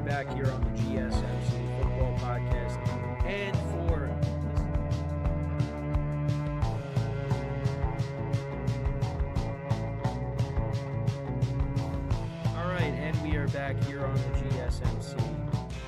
are back here on the GSMC Football Podcast. And we are back here on the GSMC.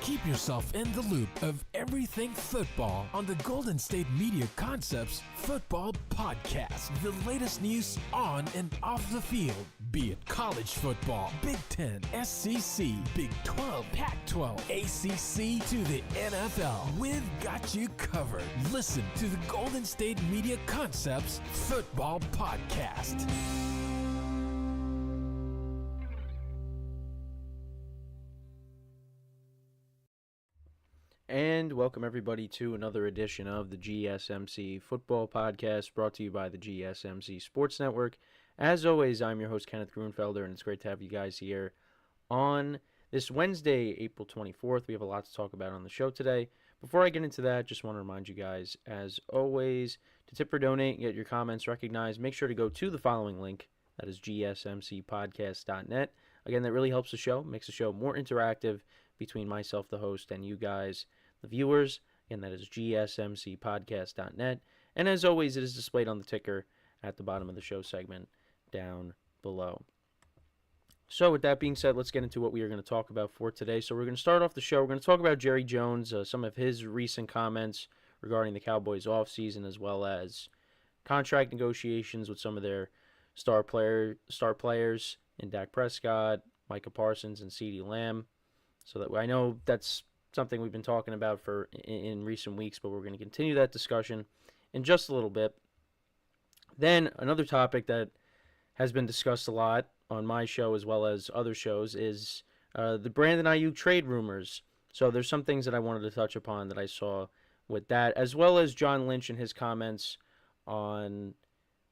Keep yourself in the loop of everything football on the Golden State Media Concepts Football Podcast. The latest news on and off the field, be it college football, Big Ten, SEC, Big 12, Pac-12, ACC to the NFL. We've got you covered. Listen to the Golden State Media Concepts Football Podcast. And welcome everybody to another edition of the GSMC Football Podcast, brought to you by the GSMC Sports Network. As always, I'm your host, Kenneth Grunfelder, and it's great to have you guys here on this Wednesday, April 24th. We have a lot to talk about on the show today. Before I get into that, just want to remind you guys, as always, to tip or donate and get your comments recognized, make sure to go to the following link. That is GSMCPodcast.net. Again, that really helps the show, makes the show more interactive between myself, the host, and you guys, the viewers. Again, that is GSMCPodcast.net. And as always, it is displayed on the ticker at the bottom of the show segment down below. So with that being said, let's get into what we are going to talk about for today. So we're going to start off the show. We're going to talk about Jerry Jones, some of his recent comments regarding the Cowboys offseason, as well as contract negotiations with some of their star players in Dak Prescott, Micah Parsons, and CeeDee Lamb. So that I know that's something we've been talking about in recent weeks, but we're going to continue that discussion in just a little bit. Then another topic that has been discussed a lot on my show as well as other shows is the Brandon Aiyuk trade rumors. So there's some things that I wanted to touch upon that I saw with that, as well as John Lynch and his comments on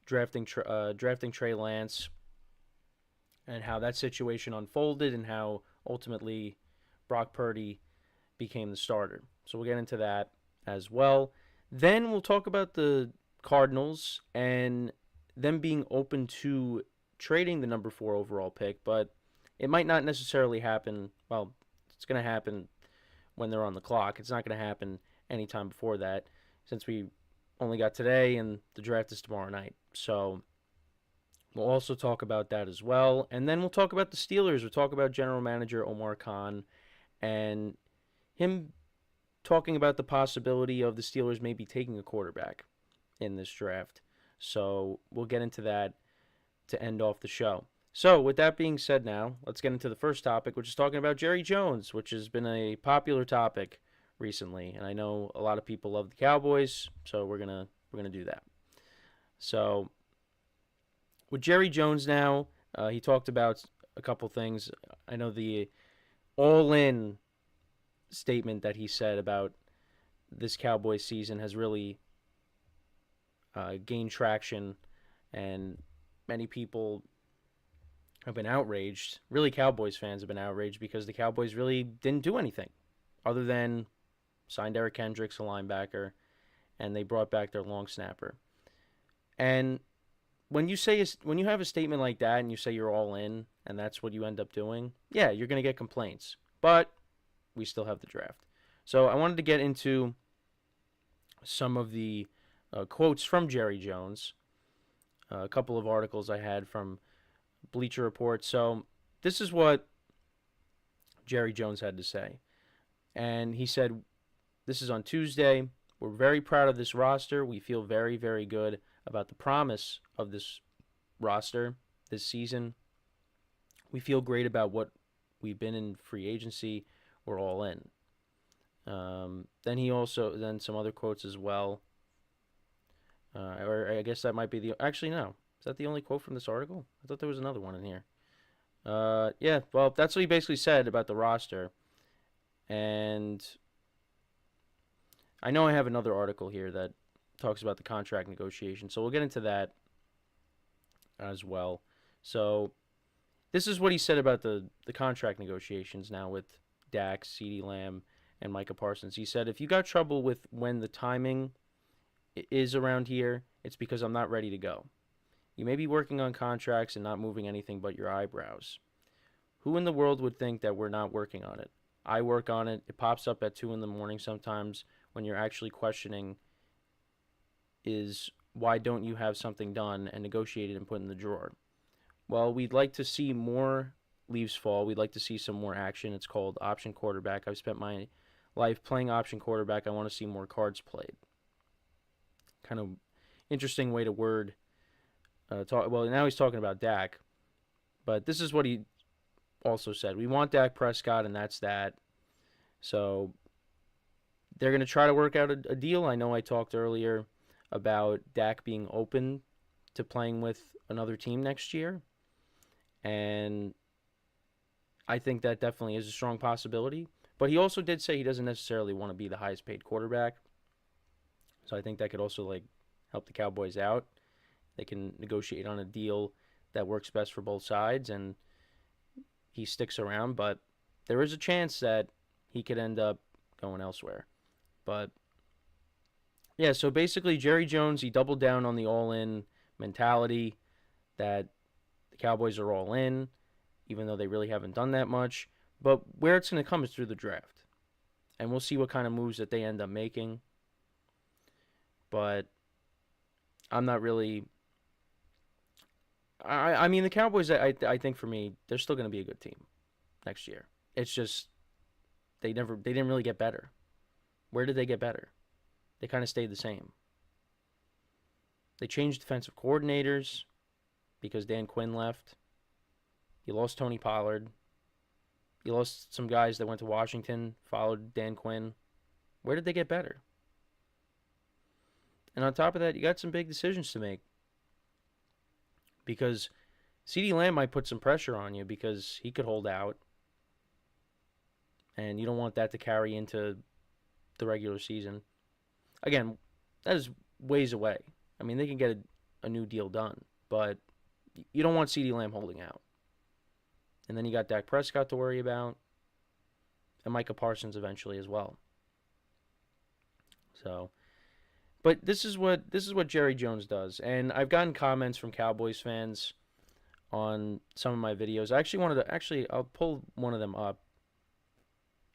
drafting Trey Lance and how that situation unfolded and how ultimately Brock Purdy became the starter. So we'll get into that as well. Then we'll talk about the Cardinals and them being open to trading the number 4 overall pick, but it might not necessarily happen. Well, it's going to happen when they're on the clock. It's not going to happen anytime before that, since we only got today and the draft is tomorrow night. So we'll also talk about that as well. And then we'll talk about the Steelers. We'll talk about General Manager Omar Khan and him talking about the possibility of the Steelers maybe taking a quarterback in this draft. So we'll get into that to end off the show. So with that being said now, let's get into the first topic, which is talking about Jerry Jones, which has been a popular topic recently. And I know a lot of people love the Cowboys, so we're gonna do that. So with Jerry Jones now, he talked about a couple things. I know the all-in statement that he said about this Cowboys season has really gained traction, and many people have been outraged. Really, Cowboys fans have been outraged because the Cowboys really didn't do anything other than signed Eric Kendricks, a linebacker, and they brought back their long snapper. And when you have a statement like that and you say you're all in and that's what you end up doing, yeah, you're going to get complaints. But we still have the draft. So I wanted to get into some of the quotes from Jerry Jones, a couple of articles I had from Bleacher Report. So this is what Jerry Jones had to say. And he said, this is on Tuesday, "We're very proud of this roster. We feel very, very good about the promise of this roster this season. We feel great about what we've been in free agency. We're all in." Then some other quotes as well. Or I guess that might be actually, no. Is that the only quote from this article? I thought there was another one in here. Yeah, well, that's what he basically said about the roster. And I know I have another article here that talks about the contract negotiation, so we'll get into that as well. So this is what he said about the contract negotiations now with Dak, CeeDee Lamb, and Micah Parsons. He said, "If you got trouble with when the timing is around here, it's because I'm not ready to go. You may be working on contracts and not moving anything but your eyebrows. Who in the world would think that we're not working on it? I work on it. It pops up at 2 in the morning sometimes when you're actually questioning is why don't you have something done and negotiated and put in the drawer? Well, we'd like to see more leaves fall. We'd like to see some more action. It's called option quarterback. I've spent my life playing option quarterback. I want to see more cards played. Kind of interesting way to word talk. Well, now he's talking about Dak, but this is what he also said. We want Dak Prescott, and that's that. So they're going to try to work out a deal. I know I talked earlier about Dak being open to playing with another team next year, and I think that definitely is a strong possibility. But he also did say he doesn't necessarily want to be the highest paid quarterback. So I think that could also help the Cowboys out. They can negotiate on a deal that works best for both sides, and he sticks around. But there is a chance that he could end up going elsewhere. But yeah, so basically Jerry Jones, he doubled down on the all-in mentality that the Cowboys are all in, even though they really haven't done that much. But where it's going to come is through the draft. And we'll see what kind of moves that they end up making. But I'm not really... I mean, the Cowboys, I think for me, they're still going to be a good team next year. It's just they didn't really get better. Where did they get better? They kind of stayed the same. They changed defensive coordinators because Dan Quinn left. You lost Tony Pollard. You lost some guys that went to Washington, followed Dan Quinn. Where did they get better? And on top of that, you got some big decisions to make. Because CeeDee Lamb might put some pressure on you because he could hold out. And you don't want that to carry into the regular season. Again, that is ways away. I mean, they can get a new deal done. But you don't want CeeDee Lamb holding out. And then you got Dak Prescott to worry about. And Micah Parsons eventually as well. So... But this is what Jerry Jones does, and I've gotten comments from Cowboys fans on some of my videos. I actually wanted to I'll pull one of them up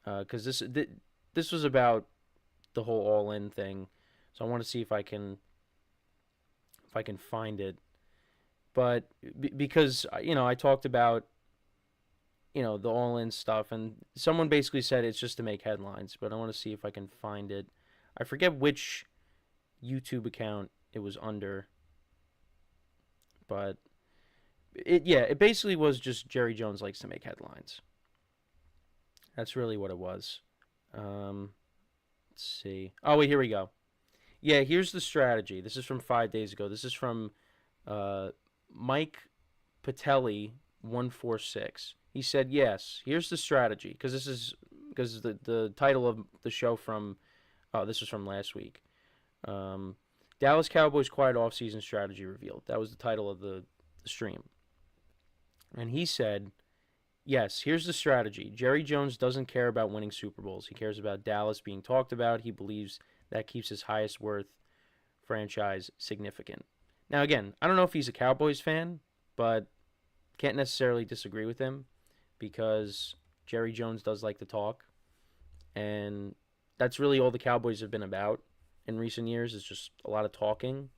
because this was about the whole all-in thing, so I want to see if I can find it. But because I talked about the all-in stuff, and someone basically said it's just to make headlines, but I want to see if I can find it. I forget which YouTube account it was under, but it basically was just Jerry Jones likes to make headlines. That's really what it was. Let's see. Oh wait, here we go. Yeah, here's the strategy. This is from 5 days ago. This is from Mike Patelli 146. He said, "Yes, here's the strategy," because the title of the show from this was from last week. Dallas Cowboys quiet offseason strategy revealed. That was the title of the stream. And he said, yes, here's the strategy. Jerry Jones doesn't care about winning Super Bowls. He cares about Dallas being talked about. He believes that keeps his highest worth franchise significant. Now, again, I don't know if he's a Cowboys fan, but can't necessarily disagree with him because Jerry Jones does like to talk. And that's really all the Cowboys have been about in recent years, is just a lot of talking.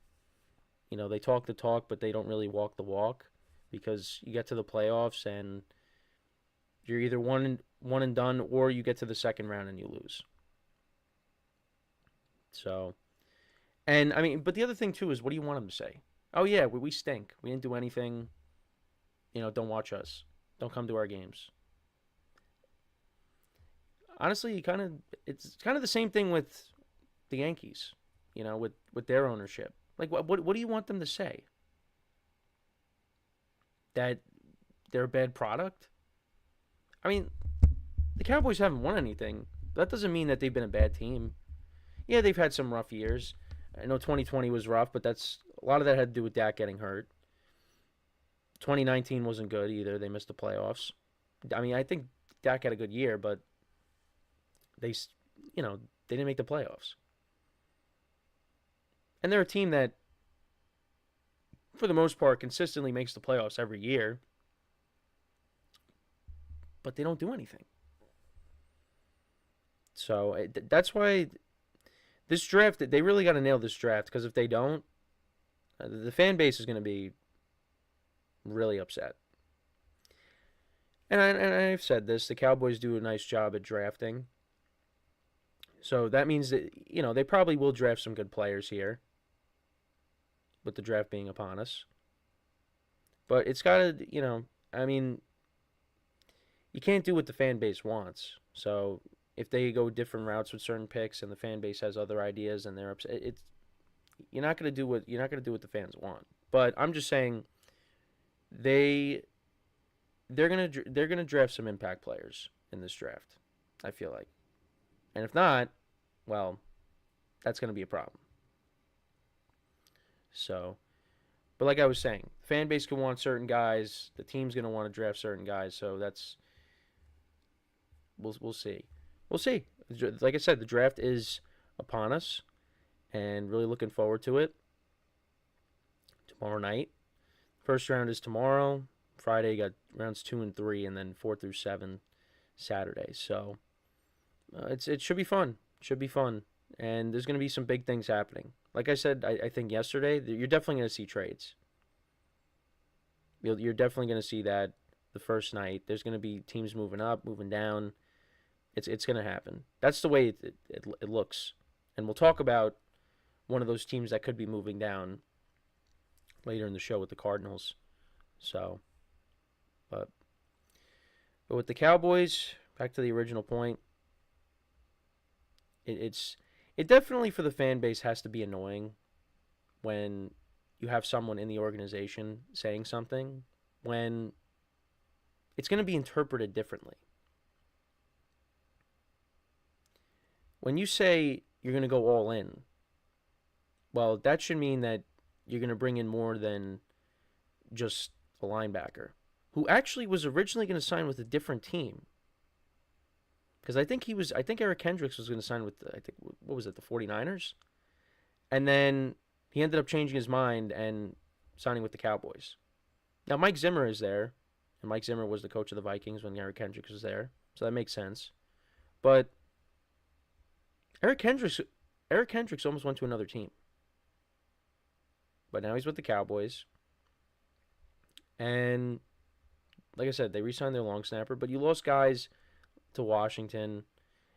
They talk the talk, but they don't really walk the walk because you get to the playoffs and you're either one and done, or you get to the second round and you lose. So, and I mean, but the other thing too is, what do you want them to say? Oh yeah, we stink. We didn't do anything. Don't watch us. Don't come to our games. Honestly, it's kind of the same thing with the Yankees, with their ownership. Like, what do you want them to say? That they're a bad product? I mean, the Cowboys haven't won anything. That doesn't mean that they've been a bad team. Yeah, they've had some rough years. I know 2020 was rough, but a lot of that had to do with Dak getting hurt. 2019 wasn't good either. They missed the playoffs. I mean, I think Dak had a good year, but they didn't make the playoffs. And they're a team that, for the most part, consistently makes the playoffs every year. But they don't do anything. So that's why this draft, they really got to nail this draft, because if they don't, the fan base is going to be really upset. And I've said this, the Cowboys do a nice job at drafting. So that means that, they probably will draft some good players here, with the draft being upon us. But it's got to, I mean, you can't do what the fan base wants. So if they go different routes with certain picks and the fan base has other ideas and they're upset, you're not going to do what the fans want. But I'm just saying they're gonna draft some impact players in this draft, I feel like. And if not, well, that's gonna be a problem. So, but like I was saying, the fan base can want certain guys, the team's gonna want to draft certain guys. So we'll see. We'll see. Like I said, the draft is upon us, and really looking forward to it. Tomorrow night, first round is tomorrow. Friday, you got rounds 2 and 3, and then 4 through 7 Saturday. So it should be fun. Should be fun. And there's going to be some big things happening. Like I said, I think yesterday, you're definitely going to see trades. You're definitely going to see that the first night. There's going to be teams moving up, moving down. It's going to happen. That's the way it looks. And we'll talk about one of those teams that could be moving down later in the show with the Cardinals. So, but with the Cowboys, back to the original point, it definitely for the fan base has to be annoying when you have someone in the organization saying something when it's going to be interpreted differently. When you say you're going to go all in, well, that should mean that you're going to bring in more than just a linebacker, who actually was originally going to sign with a different team. Because I think Eric Kendricks was going to sign with, what was it, the 49ers? And then he ended up changing his mind and signing with the Cowboys. Now, Mike Zimmer is there, and Mike Zimmer was the coach of the Vikings when Eric Kendricks was there, so that makes sense. But Eric Kendricks almost went to another team. But now he's with the Cowboys. And like I said, they re-signed their long snapper, but you lost guys to Washington,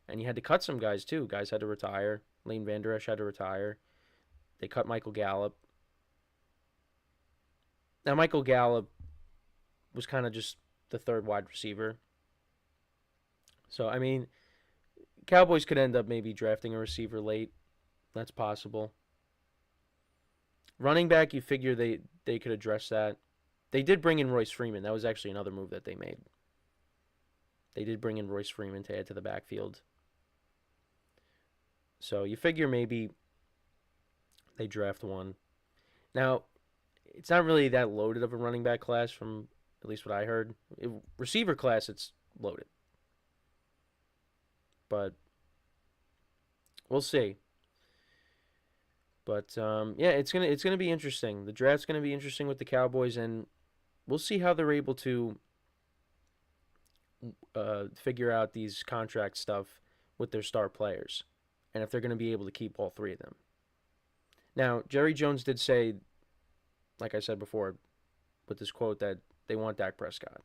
and you had to cut some guys too. Guys had to retire. Lane Vander Esch had to retire. They cut Michael Gallup. Now, Michael Gallup was kind of just the third wide receiver. So, I mean, Cowboys could end up maybe drafting a receiver late. That's possible. Running back, you figure they could address that. They did bring in Royce Freeman. That was actually another move that they made. They did bring in Royce Freeman to add to the backfield. So you figure maybe they draft one. Now, it's not really that loaded of a running back class from at least what I heard. Receiver class, it's loaded. But we'll see. But yeah, it's gonna be interesting. The draft's gonna be interesting with the Cowboys, and we'll see how they're able to figure out these contract stuff with their star players, and if they're gonna be able to keep all three of them. Now, Jerry Jones did say, like I said before, with this quote, that they want Dak Prescott,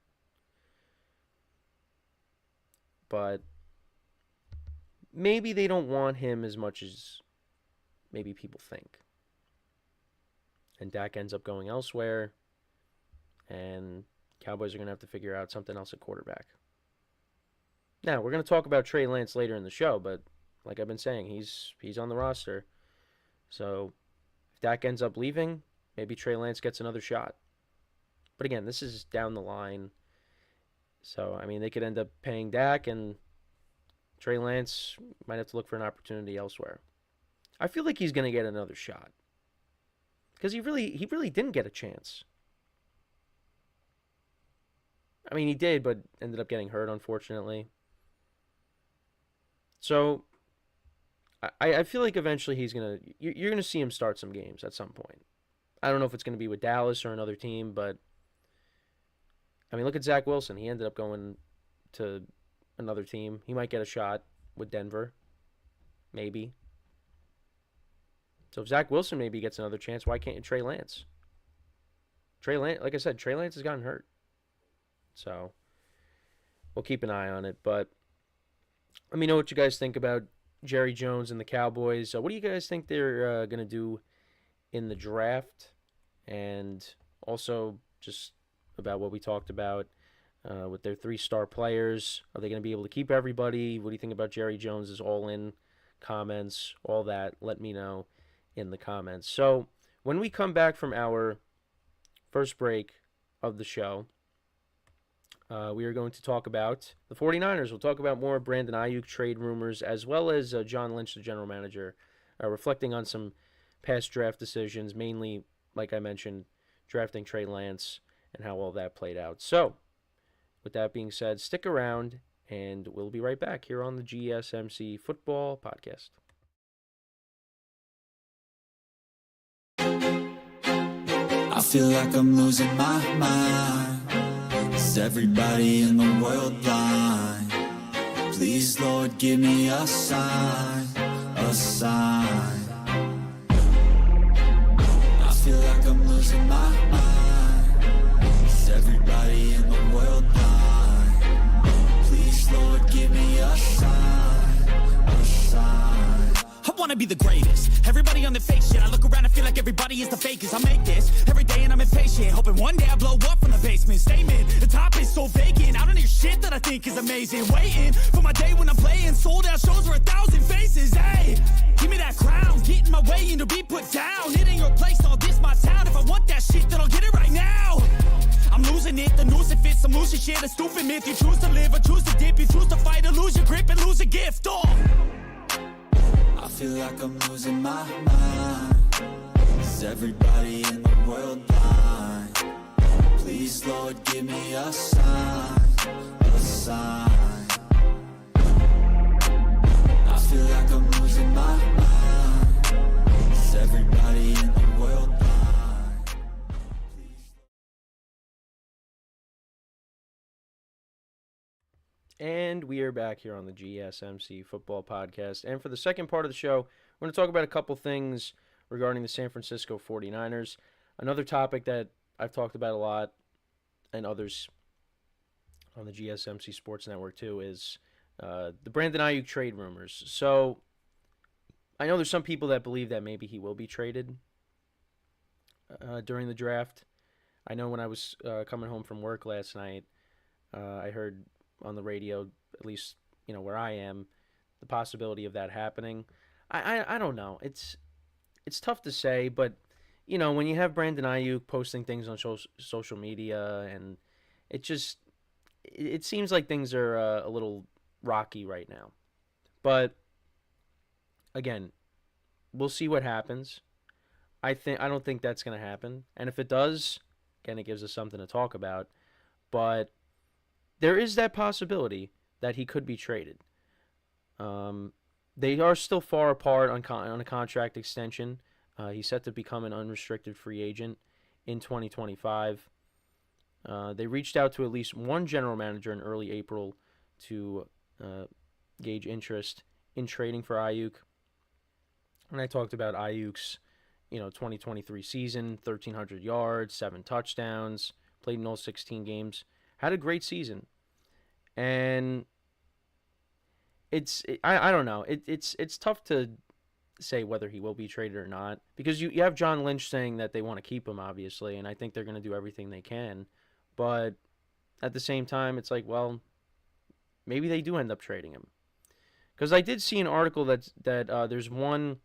but maybe they don't want him as much as maybe people think. And Dak ends up going elsewhere, and Cowboys are going to have to figure out something else at quarterback. Now, we're going to talk about Trey Lance later in the show, but like I've been saying, he's on the roster. So if Dak ends up leaving, maybe Trey Lance gets another shot. But again, this is down the line. So, I mean, they could end up paying Dak, and Trey Lance might have to look for an opportunity elsewhere. I feel like he's going to get another shot, because he really didn't get a chance. I mean, he did, but ended up getting hurt, unfortunately. So I feel like eventually you're going to see him start some games at some point. I don't know if it's going to be with Dallas or another team, but I mean, look at Zach Wilson. He ended up going to another team. He might get a shot with Denver. Maybe. So if Zach Wilson maybe gets another chance, why can't Trey Lance? Trey Lance, like I said, Trey Lance has gotten hurt. So we'll keep an eye on it. But let me know what you guys think about Jerry Jones and the Cowboys. What do you guys think they're going to do in the draft? And also just about what we talked about with their 3-star players. Are they going to be able to keep everybody? What do you think about Jerry Jones's all-in comments? All that, let me know in the comments. So when we come back from our first break of the show, we are going to talk about the 49ers. We'll talk about more Brandon Aiyuk trade rumors, as well as John Lynch, the general manager, reflecting on some past draft decisions, mainly, like I mentioned, drafting Trey Lance and how all that played out. So, with that being said, stick around, and we'll be right back here on the GSMC Football Podcast. I feel like I'm losing my mind. Is everybody in the world blind? Please, Lord, give me a sign, a sign. I feel like I'm losing my mind. Is everybody in the world blind? Please, Lord, give me a sign, a sign. I wanna be the greatest. Everybody on the fake shit. I look around and feel like everybody is the fakest. I make this every day and I'm impatient, hoping one day I blow up from the basement. Statement, the top is so vacant. I don't hear shit that I think is amazing. Waiting for my day when I'm playing sold out shows for 1,000 faces. Hey, give me that crown, get in my way and to be put down. It ain't your place, all this my town. If I want that shit, then I'll get it right now. I'm losing it, the noose it fits. I'm losing shit, a stupid myth. You choose to live or choose to dip. You choose to fight or lose your grip and lose a gift. Oh, I feel like I'm losing my mind. Is everybody in the world blind? Please, Lord, give me a sign, a sign. I feel like I'm losing my mind. Is everybody in the world blind? Please. And we are back here on the GSMC Football Podcast. And for the second part of the show, we're going to talk about a couple things regarding the San Francisco 49ers. Another topic that I've talked about a lot, and others on the GSMC Sports Network too, is the Brandon Aiyuk trade rumors. So I know there's some people that believe that maybe he will be traded during the draft. I know when I was coming home from work last night, I heard on the radio, at least where I am, the possibility of that happening. I don't know. It's tough to say, but when you have Brandon Aiyuk posting things on social media, and it seems like things are a little rocky right now. But again, we'll see what happens. I don't think that's going to happen, and if it does, again, it gives us something to talk about. But there is that possibility that he could be traded. They are still far apart on a contract extension. He's set to become an unrestricted free agent in 2025. They reached out to at least one general manager in early April to gauge interest in trading for Aiyuk. And I talked about Aiyuk's 2023 season, 1,300 yards, 7 touchdowns, played in all 16 games. Had a great season, and I don't know. It's tough to say whether he will be traded or not, because you have John Lynch saying that they want to keep him, obviously, and I think they're going to do everything they can. But at the same time, it's like, well, maybe they do end up trading him. Because I did see an article that there's one.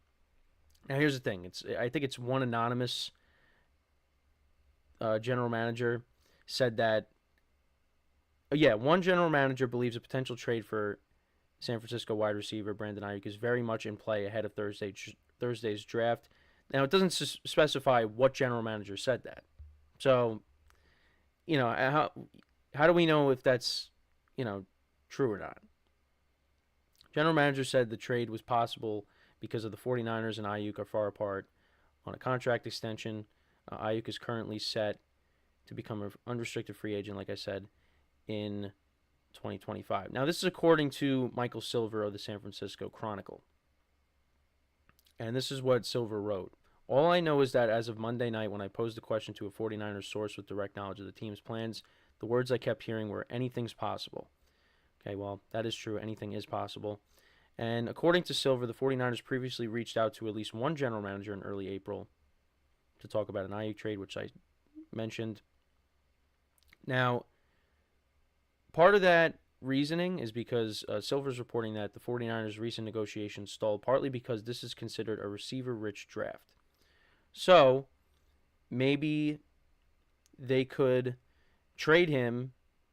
Now here's the thing. I think it's one anonymous general manager said that. One general manager believes a potential trade for San Francisco wide receiver Brandon Aiyuk is very much in play ahead of Thursday's draft. Now, it doesn't specify what general manager said that. So, how do we know if that's, true or not? General manager said the trade was possible because of the 49ers and Aiyuk are far apart on a contract extension. Aiyuk is currently set to become an unrestricted free agent, like I said, in 2025. Now, this is according to Michael Silver of the San Francisco Chronicle. And this is what Silver wrote. All I know is that as of Monday night, when I posed the question to a 49ers source with direct knowledge of the team's plans, the words I kept hearing were, anything's possible. Okay, well, that is true. Anything is possible. And according to Silver, the 49ers previously reached out to at least one general manager in early April to talk about an Aiyuk trade, which I mentioned. Now, part of that reasoning is because Silver's reporting that the 49ers' recent negotiations stalled partly because this is considered a receiver-rich draft. So, maybe they could trade him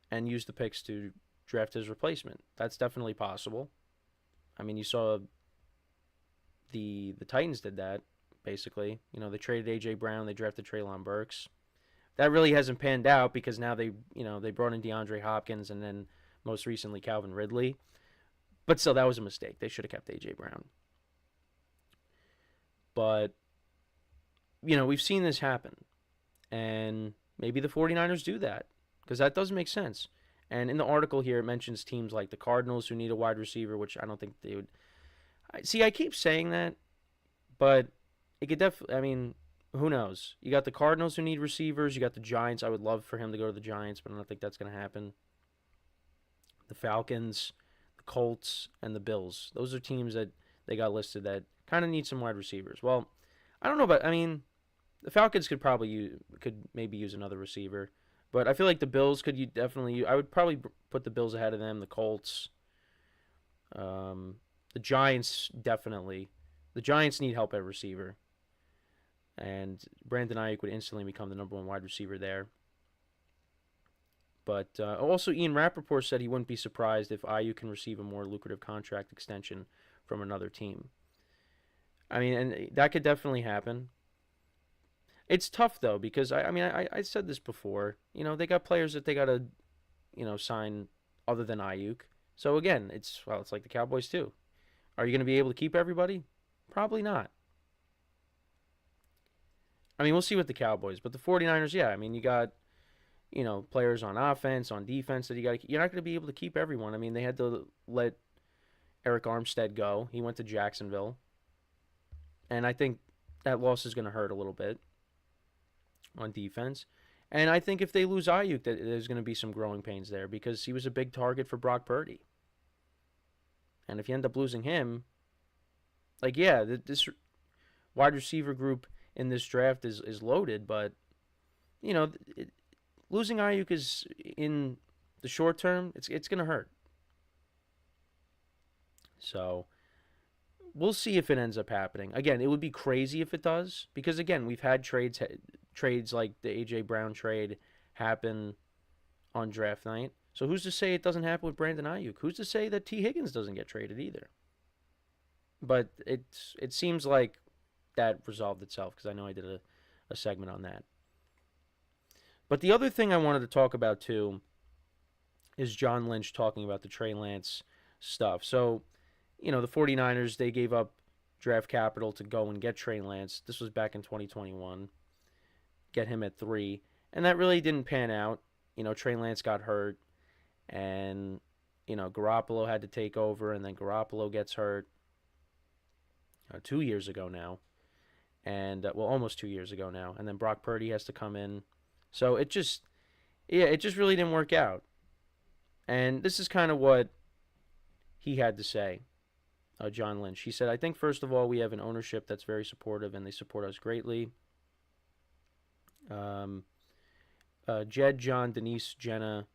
and use the picks to draft his replacement. That's definitely possible. I mean, you saw the Titans did that, basically. You know, they traded A.J. Brown, they drafted Treylon Burks. That really hasn't panned out because now they brought in DeAndre Hopkins and then most recently Calvin Ridley. But still, that was a mistake. They should have kept A.J. Brown. But, we've seen this happen. And maybe the 49ers do that because that does make sense. And in the article here, it mentions teams like the Cardinals who need a wide receiver, which I don't think they would. See, I keep saying that, but it could definitely, who knows? You got the Cardinals who need receivers. You got the Giants. I would love for him to go to the Giants, but I don't think that's going to happen. The Falcons, the Colts, and the Bills. Those are teams that they got listed that kind of need some wide receivers. Well, I don't know, but, the Falcons could maybe use another receiver. But I feel like the Bills I would probably put the Bills ahead of them, the Colts. The Giants, definitely. The Giants need help at receiver. And Brandon Aiyuk would instantly become the number one wide receiver there. But also Ian Rappaport said he wouldn't be surprised if Aiyuk can receive a more lucrative contract extension from another team. And that could definitely happen. It's tough, though, because, I said this before. They got players that they got to, sign other than Aiyuk. So, again, it's like the Cowboys, too. Are you going to be able to keep everybody? Probably not. We'll see with the Cowboys. But the 49ers, yeah, you got, players on offense, on defense that you're not going to be able to keep everyone. They had to let Eric Armstead go. He went to Jacksonville. And I think that loss is going to hurt a little bit on defense. And I think if they lose Aiyuk, that there's going to be some growing pains there because he was a big target for Brock Purdy. And if you end up losing him, this wide receiver group in this draft is loaded, but, losing Aiyuk is, in the short term, it's going to hurt. So, we'll see if it ends up happening. Again, it would be crazy if it does because, again, we've had trades like the A.J. Brown trade happen on draft night. So who's to say it doesn't happen with Brandon Aiyuk? Who's to say that T. Higgins doesn't get traded either? But it seems like that resolved itself because I know I did a segment on that. But the other thing I wanted to talk about, too, is John Lynch talking about the Trey Lance stuff. So, the 49ers, they gave up draft capital to go and get Trey Lance. This was back in 2021. Get him at 3. And that really didn't pan out. Trey Lance got hurt. And, Garoppolo had to take over. And then Garoppolo gets hurt 2 years ago now. And, almost 2 years ago now. And then Brock Purdy has to come in. So it just really didn't work out. And this is kind of what he had to say. John Lynch. He said, I think, first of all, we have an ownership that's very supportive, and they support us greatly. Jed, John, Denise, Jenna,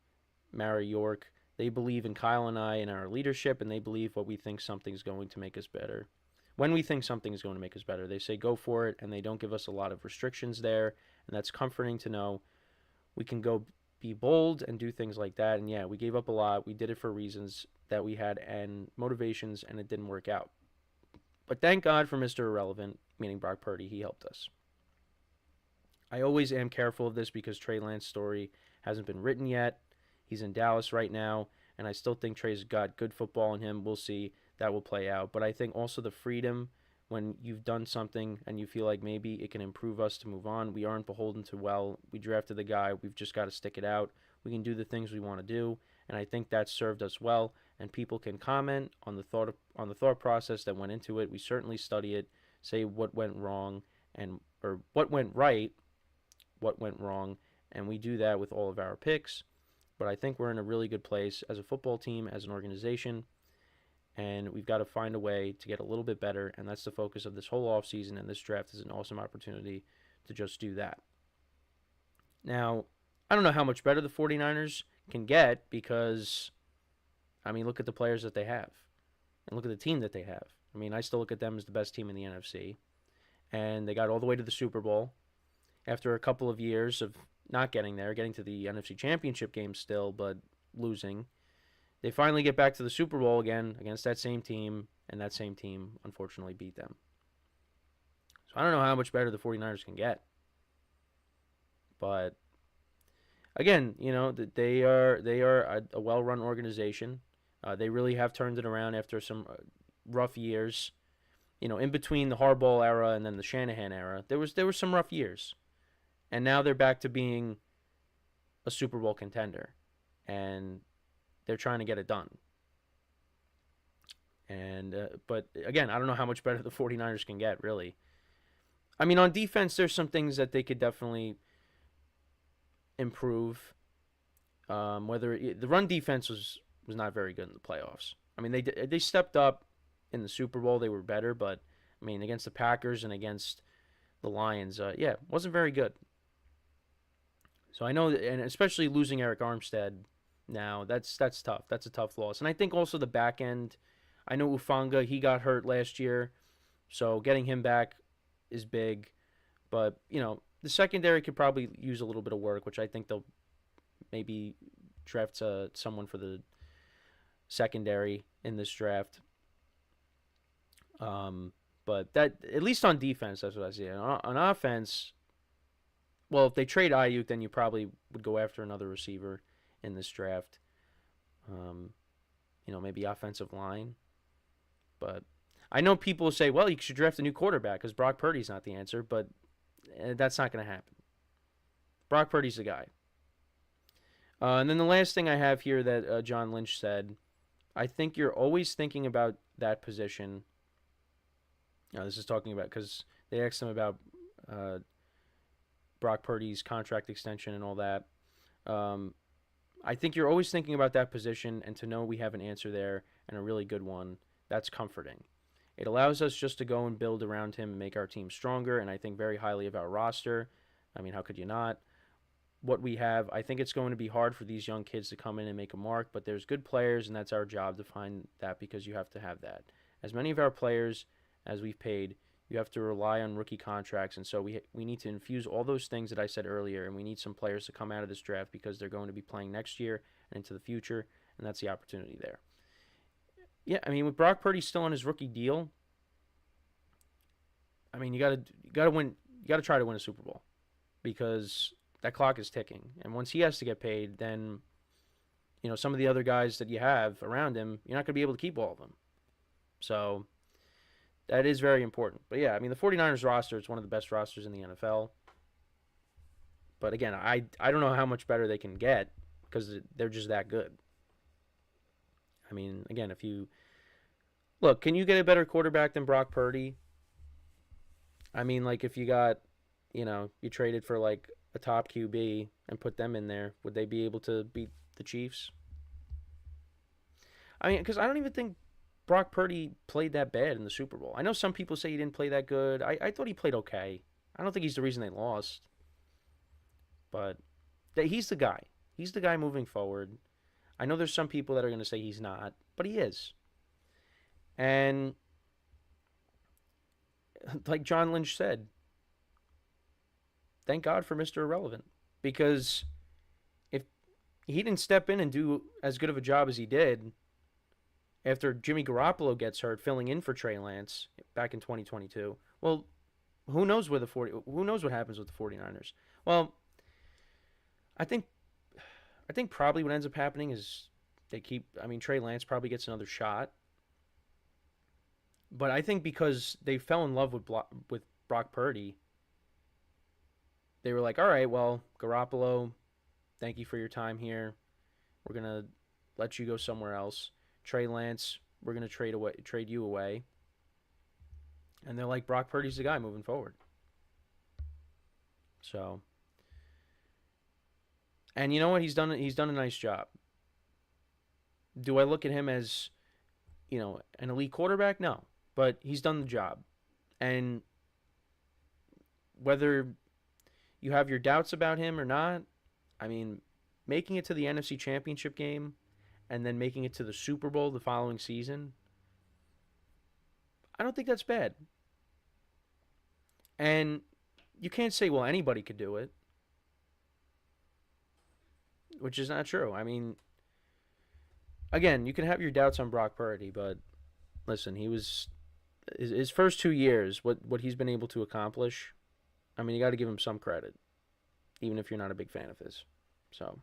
Mara, York, they believe in Kyle and I and our leadership, and they believe what we think something's going to make us better. When we think something is going to make us better, they say go for it, and they don't give us a lot of restrictions there, and that's comforting to know. We can go be bold and do things like that, and yeah, we gave up a lot. We did it for reasons that we had and motivations, and it didn't work out. But thank God for Mr. Irrelevant, meaning Brock Purdy. He helped us. I always am careful of this because Trey Lance's story hasn't been written yet. He's in Dallas right now, and I still think Trey's got good football in him. We'll see. That will play out. But I think also the freedom when you've done something and you feel like maybe it can improve us to move on. We aren't beholden to, we drafted the guy. We've just got to stick it out. We can do the things we want to do. and I think that served us well. And people can comment on the thought process that went into it. We certainly study it, say what went wrong and or what went right, what went wrong, and we do that with all of our picks. But I think we're in a really good place as a football team, as an organization, and we've got to find a way to get a little bit better, and that's the focus of this whole offseason, and this draft is an awesome opportunity to just do that. Now, I don't know how much better the 49ers can get because, I mean, look at the players that they have, and look at the team that they have. I mean, I still look at them as the best team in the NFC, and they got all the way to the Super Bowl after a couple of years of not getting there, getting to the NFC Championship game still, but losing. They finally get back to the Super Bowl again against that same team, and that same team unfortunately beat them. So I don't know how much better the 49ers can get. But again, you know, they are a well-run organization. They really have turned it around after some rough years. You know, in between the Harbaugh era and then the Shanahan era, there were some rough years. And now they're back to being a Super Bowl contender. And they're trying to get it done. And but again, I don't know how much better the 49ers can get, really. I mean, on defense, there's some things that they could definitely improve. The run defense was not very good in the playoffs. I mean, they stepped up in the Super Bowl. They were better, but I mean, against the Packers and against the Lions, wasn't very good. So I know, and especially losing Eric Armstead now, that's tough. That's a tough loss. And I think also the back end, I know Ufanga, he got hurt last year, so getting him back is big. But, you know, the secondary could probably use a little bit of work, which I think they'll maybe draft someone for the secondary in this draft. But that, at least on defense, that's what I see. On offense, well, if they trade Aiyuk, then you probably would go after another receiver in this draft. You know, maybe offensive line. But I know people say, well, you should draft a new quarterback because Brock Purdy's not the answer, but that's not going to happen. Brock Purdy's the guy. And then the last thing I have here that John Lynch said, I think you're always thinking about that position. Now, this is talking about, because they asked him about Brock Purdy's contract extension and all that. I think you're always thinking about that position, and to know we have an answer there, and a really good one, that's comforting. It allows us just to go and build around him and make our team stronger, and I think very highly of our roster. I mean, how could you not? What we have, I think it's going to be hard for these young kids to come in and make a mark, but there's good players, and that's our job to find that, because you have to have that. As many of our players as we've paid, you have to rely on rookie contracts, and so we need to infuse all those things that I said earlier, and we need some players to come out of this draft because they're going to be playing next year and into the future, and that's the opportunity there. Yeah, I mean, with Brock Purdy still on his rookie deal, I mean, you gotta win. You gotta try to win a Super Bowl, because that clock is ticking, and once he has to get paid, then, you know, some of the other guys that you have around him, you're not gonna be able to keep all of them. So that is very important. But yeah, I mean, the 49ers roster is one of the best rosters in the NFL. But again, I don't know how much better they can get, because they're just that good. I mean, again, if you look, can you get a better quarterback than Brock Purdy? I mean, like, if you got, you know, you traded for like a top QB and put them in there, would they be able to beat the Chiefs? I mean, because I don't even think Brock Purdy played that bad in the Super Bowl. I know some people say he didn't play that good. I thought he played okay. I don't think he's the reason they lost. But he's the guy. He's the guy moving forward. I know there's some people that are going to say he's not, but he is. And like John Lynch said, thank God for Mr. Irrelevant. Because if he didn't step in and do as good of a job as he did after Jimmy Garoppolo gets hurt, filling in for Trey Lance back in 2022, well, who knows what happens with the 49ers? Well, I think probably what ends up happening is Trey Lance probably gets another shot. But I think because they fell in love with Brock Purdy, they were like, all right, well, Garoppolo, thank you for your time here. We're going to let you go somewhere else. Trey Lance, we're going to trade you away. And they're like, Brock Purdy's the guy moving forward. So, and you know what? He's done a nice job. Do I look at him as, an elite quarterback? No, but he's done the job. And whether you have your doubts about him or not, I mean, making it to the NFC Championship game and then making it to the Super Bowl the following season, I don't think that's bad. And you can't say, well, anybody could do it, which is not true. I mean, again, you can have your doubts on Brock Purdy, but listen, he was his first 2 years, what he's been able to accomplish, I mean, you got to give him some credit, even if you're not a big fan of his. So,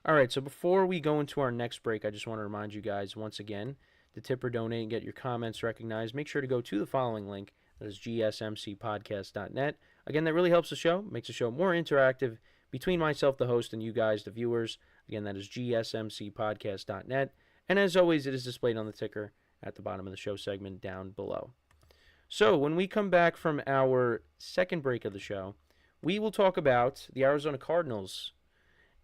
all right, so before we go into our next break, I just want to remind you guys once again to tip or donate and get your comments recognized. Make sure to go to the following link. That is GSMCPodcast.net. Again, that really helps the show, makes the show more interactive between myself, the host, and you guys, the viewers. Again, that is GSMCPodcast.net. And as always, it is displayed on the ticker at the bottom of the show segment down below. So when we come back from our second break of the show, we will talk about the Arizona Cardinals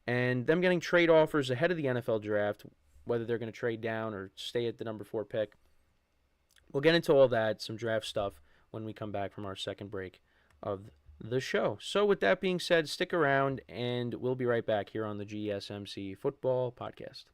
and them getting trade offers ahead of the NFL draft, whether they're going to trade down or stay at the number 4 pick. We'll get into all that, some draft stuff, when we come back from our second break of the show. So with that being said, stick around, and we'll be right back here on the GSMC Football Podcast.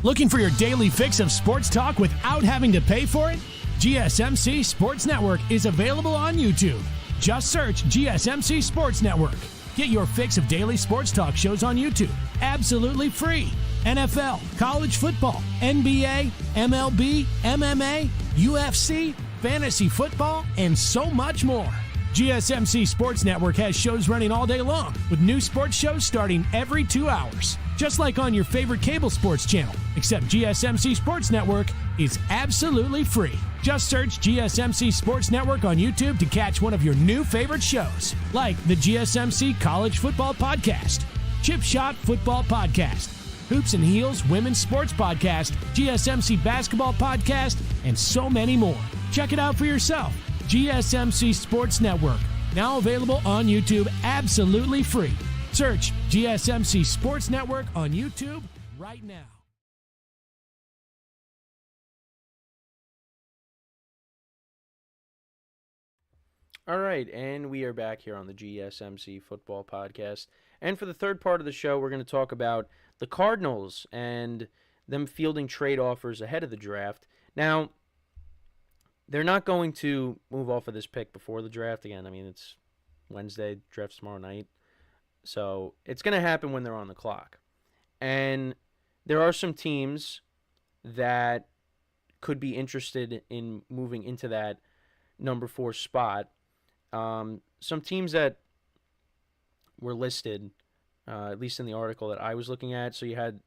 Looking for your daily fix of sports talk without having to pay for it? GSMC Sports Network is available on YouTube. Just search GSMC Sports Network. Get your fix of daily sports talk shows on YouTube, absolutely free. NFL, college football, NBA, MLB, MMA, UFC, fantasy football, and so much more. GSMC Sports Network has shows running all day long, with new sports shows starting every 2 hours. Just like on your favorite cable sports channel, except GSMC Sports Network is absolutely free. Just search GSMC Sports Network on YouTube to catch one of your new favorite shows, like the GSMC College Football Podcast, Chip Shot Football Podcast, Hoops and Heels Women's Sports Podcast, GSMC Basketball Podcast, and so many more. Check it out for yourself. GSMC Sports Network, now available on YouTube absolutely free. Search GSMC Sports Network on YouTube right now. All right, and we are back here on the GSMC Football Podcast. And for the third part of the show, we're going to talk about the Cardinals and them fielding trade offers ahead of the draft. Now, they're not going to move off of this pick before the draft. Again, I mean, it's Wednesday, draft's tomorrow night. So it's going to happen when they're on the clock. And there are some teams that could be interested in moving into that number 4 spot. Some teams that were listed, at least in the article that I was looking at. So you had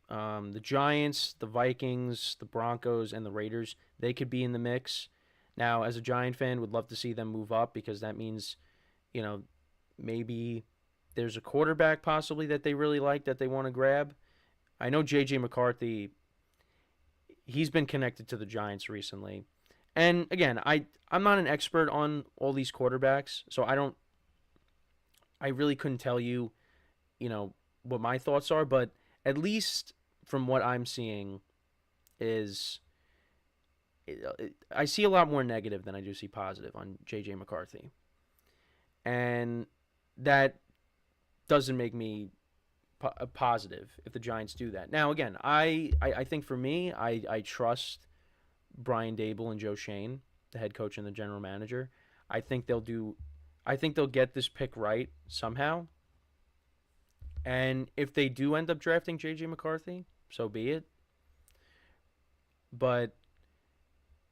the Giants, the Vikings, the Broncos, and the Raiders. They could be in the mix. Now, as a Giant fan, would love to see them move up, because that means, maybe there's a quarterback possibly that they really like that they want to grab. I know J.J.McCarthy, he's been connected to the Giants recently. And again, I'm not an expert on all these quarterbacks, so I really couldn't tell you, what my thoughts are, but at least from what I'm seeing is I see a lot more negative than I do see positive on J.J. McCarthy. And that doesn't make me positive if the Giants do that. Now, again, I think for me, I trust Brian Dable and Joe Shane, the head coach and the general manager. I think they'll get this pick right somehow. And if they do end up drafting J.J. McCarthy, so be it. But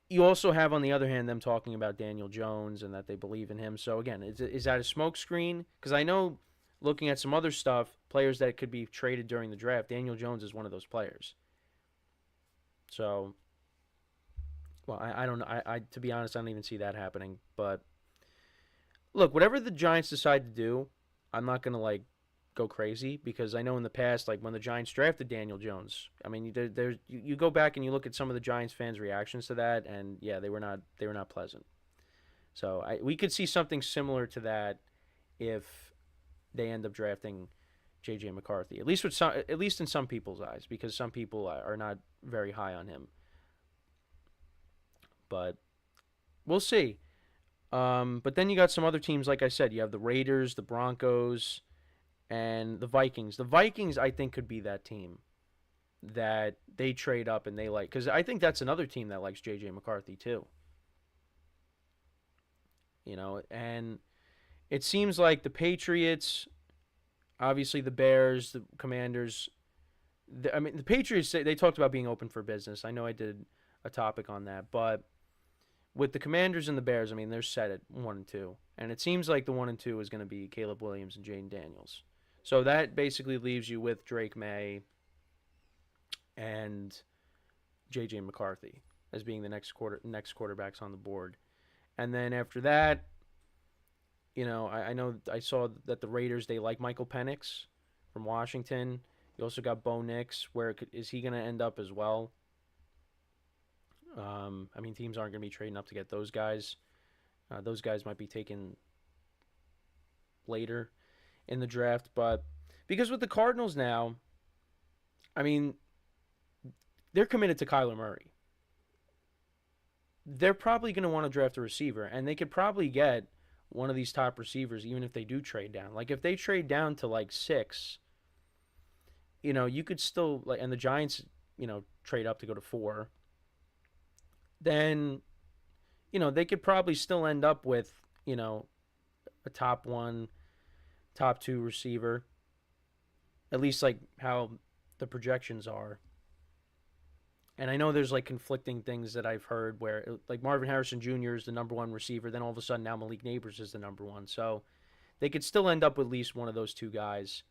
you also have, on the other hand, them talking about Daniel Jones and that they believe in him. So, again, is that a smokescreen? Because I know, looking at some other stuff, players that could be traded during the draft, Daniel Jones is one of those players. So, well, I don't know. I to be honest, I don't even see that happening. But, look, whatever the Giants decide to do, I'm not going to, go crazy, because I know in the past, like when the Giants drafted Daniel Jones, I mean, you go back and you look at some of the Giants fans' reactions to that, and yeah, they were not pleasant. So we could see something similar to that if they end up drafting J.J. McCarthy, at least in some people's eyes, because some people are not very high on him. But we'll see. But then you got some other teams, like I said, you have the Raiders, the Broncos, and the Vikings. The Vikings, I think, could be that team that they trade up and they like, because I think that's another team that likes J.J. McCarthy too. And it seems like the Patriots, obviously the Bears, the Commanders. The Patriots, they talked about being open for business. I know I did a topic on that, but with the Commanders and the Bears, I mean, they're set at 1-2, and it seems like the 1-2 is going to be Caleb Williams and Jaden Daniels. So that basically leaves you with Drake May and J.J. McCarthy as being the next quarterbacks on the board. And then after that, I know I saw that the Raiders, they like Michael Penix from Washington. You also got Bo Nix. Is he going to end up as well? Teams aren't going to be trading up to get those guys. Those guys might be taken later in the draft. But because with the Cardinals now, they're committed to Kyler Murray. They're probably going to want to draft a receiver, and they could probably get one of these top receivers even if they do trade down. Like if they trade down to like 6, you could still, and the Giants, trade up to go to 4. Then, they could probably still end up with, a top 1, top 2 receiver. At least like how the projections are. And I know there's like conflicting things that I've heard where like Marvin Harrison Jr. is the number 1 receiver. Then all of a sudden now Malik Neighbors is the number 1. So they could still end up with at least one of those 2 guys.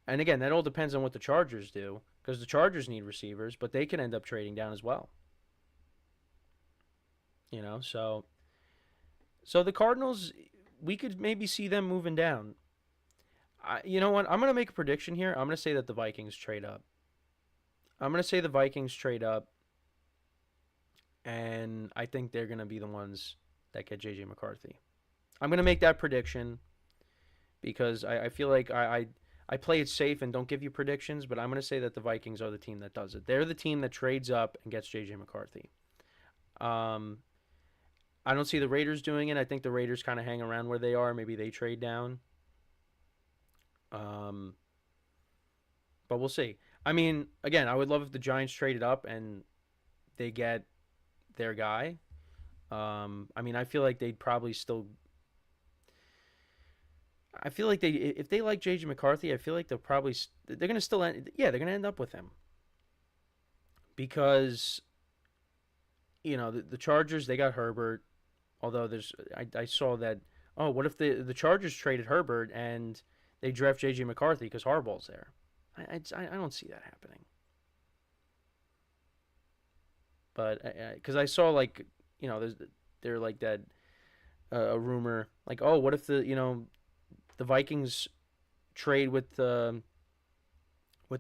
And again, that all depends on what the Chargers do, because the Chargers need receivers, but they can end up trading down as well. So the Cardinals, we could maybe see them moving down. You know what? I'm going to make a prediction here. I'm going to say that the Vikings trade up. And I think they're going to be the ones that get J.J. McCarthy. I'm going to make that prediction because I feel like I play it safe and don't give you predictions, but I'm going to say that the Vikings are the team that does it. They're the team that trades up and gets J.J. McCarthy. I don't see the Raiders doing it. I think the Raiders kind of hang around where they are. Maybe they trade down. But we'll see. Again, I would love if the Giants traded up and they get their guy. I feel like they'd probably still. I feel like if they like J.J. McCarthy, I feel like they're going to still end. Yeah, they're going to end up with him. Because, the Chargers, they got Herbert. Although I saw that. Oh, what if the Chargers traded Herbert and they draft J.J. McCarthy because Harbaugh's there? I don't see that happening. But because I saw they're like that a rumor like, oh, what if the Vikings trade with the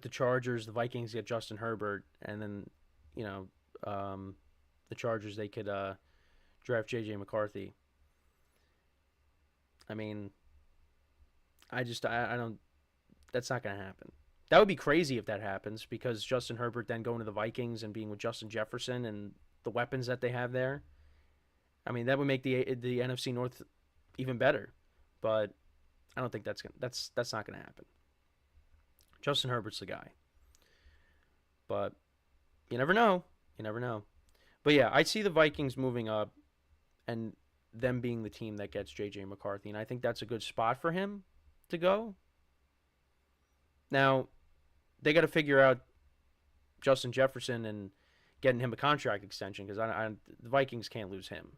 Chargers, the Vikings get Justin Herbert, and then the Chargers, they could draft J.J. McCarthy. I don't. That's not going to happen. That would be crazy if that happens, because Justin Herbert then going to the Vikings and being with Justin Jefferson and the weapons that they have there. That would make the NFC North even better. But I don't think that's not going to happen. Justin Herbert's the guy. But you never know. But yeah, I see the Vikings moving up and them being the team that gets J.J. McCarthy, and I think that's a good spot for him to go. Now, they got to figure out Justin Jefferson and getting him a contract extension, because the Vikings can't lose him,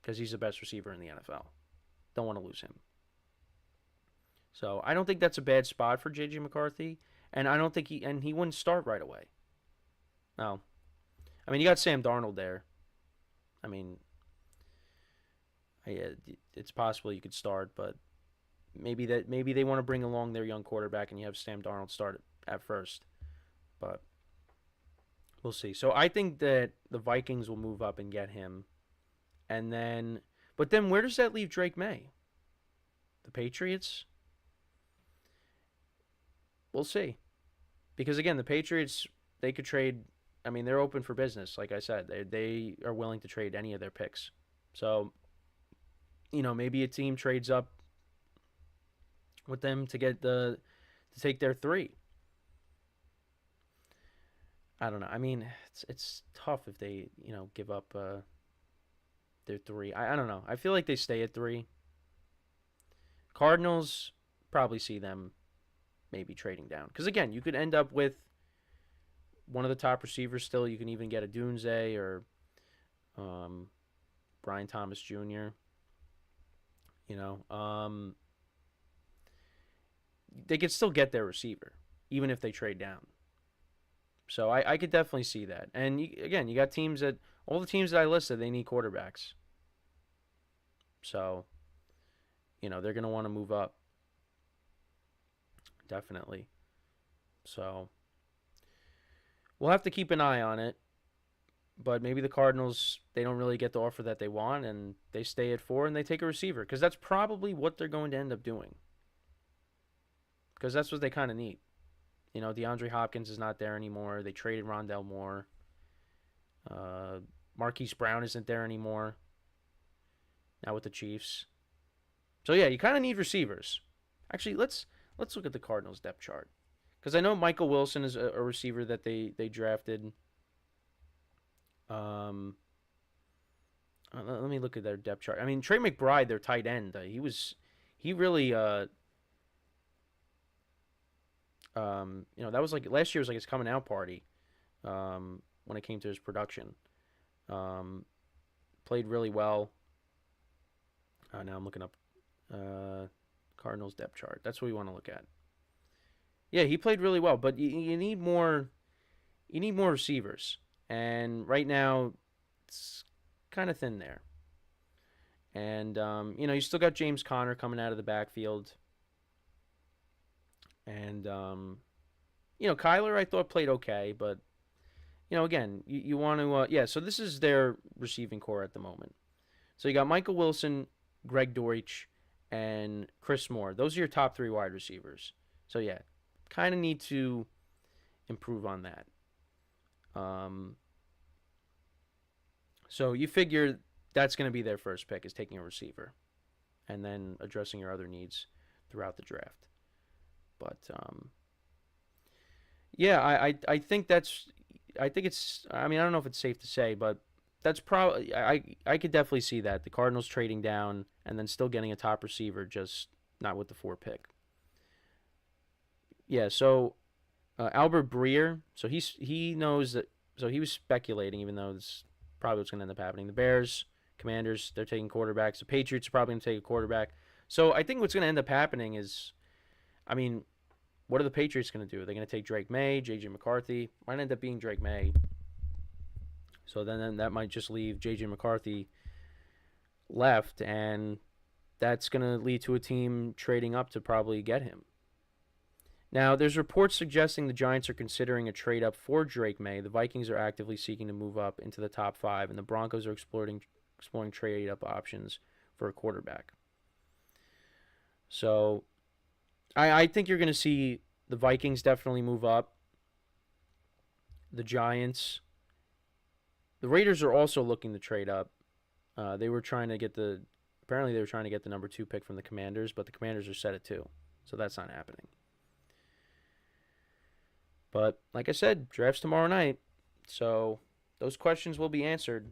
because he's the best receiver in the NFL. Don't want to lose him. So I don't think that's a bad spot for J.J. McCarthy, and I don't think he wouldn't start right away. No. You got Sam Darnold there. It's possible you could start, but maybe they want to bring along their young quarterback and you have Sam Darnold start at first. But we'll see. So I think that the Vikings will move up and get him. And then, but then where does that leave Drake May? The Patriots? We'll see. Because again, the Patriots, they could trade. I mean, they're open for business. Like I said, they are willing to trade any of their picks. So, maybe a team trades up with them to take their 3. I don't know. I mean, it's tough if they give up their 3. I don't know. I feel like they stay at 3. Cardinals, probably see them maybe trading down. Because, again, you could end up with one of the top receivers still. You can even get a Dunze or Brian Thomas Jr. They could still get their receiver, even if they trade down. So I could definitely see that. And, again, you got teams that, all the teams that I listed, they need quarterbacks. So, they're going to want to move up. Definitely. So, we'll have to keep an eye on it. But maybe the Cardinals, they don't really get the offer that they want, and they stay at 4 and they take a receiver. Because that's probably what they're going to end up doing. Because that's what they kind of need. DeAndre Hopkins is not there anymore. They traded Rondell Moore. Marquise Brown isn't there anymore. Now with the Chiefs. So, yeah, you kind of need receivers. Actually, let's look at the Cardinals depth chart. Because I know Michael Wilson is a receiver that they drafted. Let me look at their depth chart. I mean, Trey McBride, their tight end, he really, that was like, last year was like his coming out party when it came to his production. Played really well. Now I'm looking up Cardinals depth chart. That's what we want to look at. Yeah, he played really well, but you need more. You need more receivers, and right now it's kind of thin there. And you still got James Conner coming out of the backfield, and Kyler I thought played okay, but again you want to So this is their receiving core at the moment. So you got Michael Wilson, Greg Dortch, and Chris Moore. Those are your top 3 wide receivers. So, yeah, kind of need to improve on that. So you figure that's going to be their first pick, is taking a receiver and then addressing your other needs throughout the draft. But, yeah, I think it's, I don't know if it's safe to say, but that's probably, I could definitely see that. The Cardinals trading down and then still getting a top receiver, just not with the 4 pick. Yeah, so Albert Breer, so he knows that, so he was speculating, even though this probably what's going to end up happening. The Bears, Commanders, they're taking quarterbacks. The Patriots are probably going to take a quarterback. So I think what's going to end up happening is, what are the Patriots going to do? Are they going to take Drake May, J.J. McCarthy? Might end up being Drake May. So then that might just leave J.J. McCarthy left, and that's going to lead to a team trading up to probably get him. Now, there's reports suggesting the Giants are considering a trade up for Drake May. The Vikings are actively seeking to move up into the top 5, and the Broncos are exploring trade up options for a quarterback. So I think you're going to see the Vikings definitely move up. The Giants. The Raiders are also looking to trade up. They were trying to get the number 2 pick from the Commanders, but the Commanders are set at 2, so that's not happening. But like I said, draft's tomorrow night, so those questions will be answered,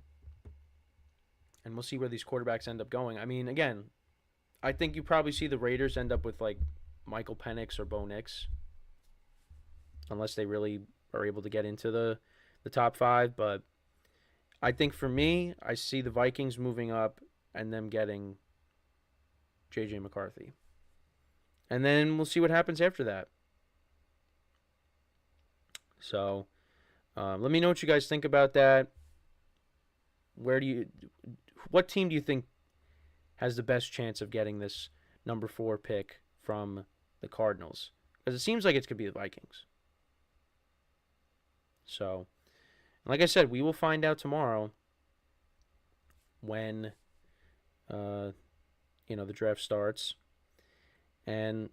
and we'll see where these quarterbacks end up going. Again, I think you probably see the Raiders end up with like Michael Penix or Bo Nix, unless they really are able to get into the top 5, but I think for me, I see the Vikings moving up and them getting J.J. McCarthy. And then we'll see what happens after that. So, let me know what you guys think about that. What team do you think has the best chance of getting this number 4 pick from the Cardinals. Because it seems like it's going to be the Vikings. So, like I said, we will find out tomorrow when, the draft starts. And,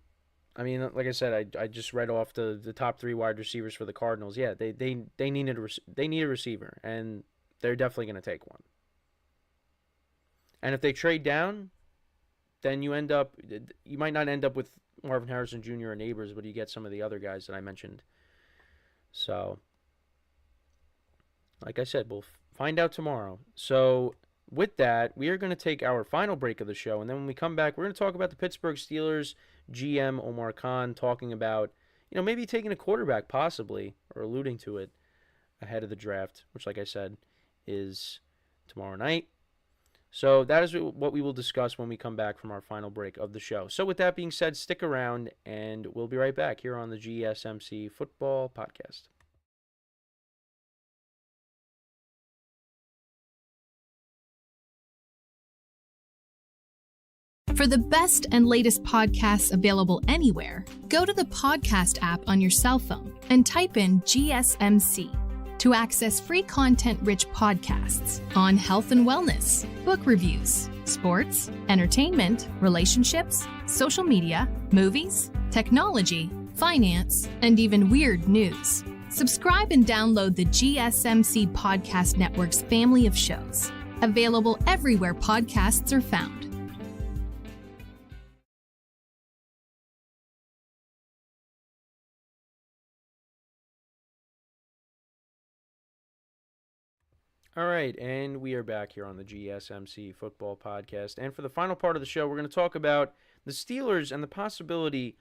I mean, like I said, I just read off the top 3 wide receivers for the Cardinals. Yeah, they need a receiver, and they're definitely going to take one. And if they trade down, then you might not end up with Marvin Harrison Jr. or Neighbors, but you get some of the other guys that I mentioned. So, like I said, we'll find out tomorrow. So, with that, we are going to take our final break of the show, and then when we come back, we're going to talk about the Pittsburgh Steelers GM Omar Khan talking about, maybe taking a quarterback possibly, or alluding to it ahead of the draft, which, like I said, is tomorrow night. So that is what we will discuss when we come back from our final break of the show. So with that being said, stick around, and we'll be right back here on the GSMC Football Podcast. For the best and latest podcasts available anywhere, go to the podcast app on your cell phone and type in GSMC to access free content-rich podcasts on health and wellness, book reviews, sports, entertainment, relationships, social media, movies, technology, finance, and even weird news. Subscribe and download the GSMC Podcast Network's family of shows, available everywhere podcasts are found. All right, and we are back here on the GSMC Football Podcast. And for the final part of the show, we're going to talk about the Steelers and the possibility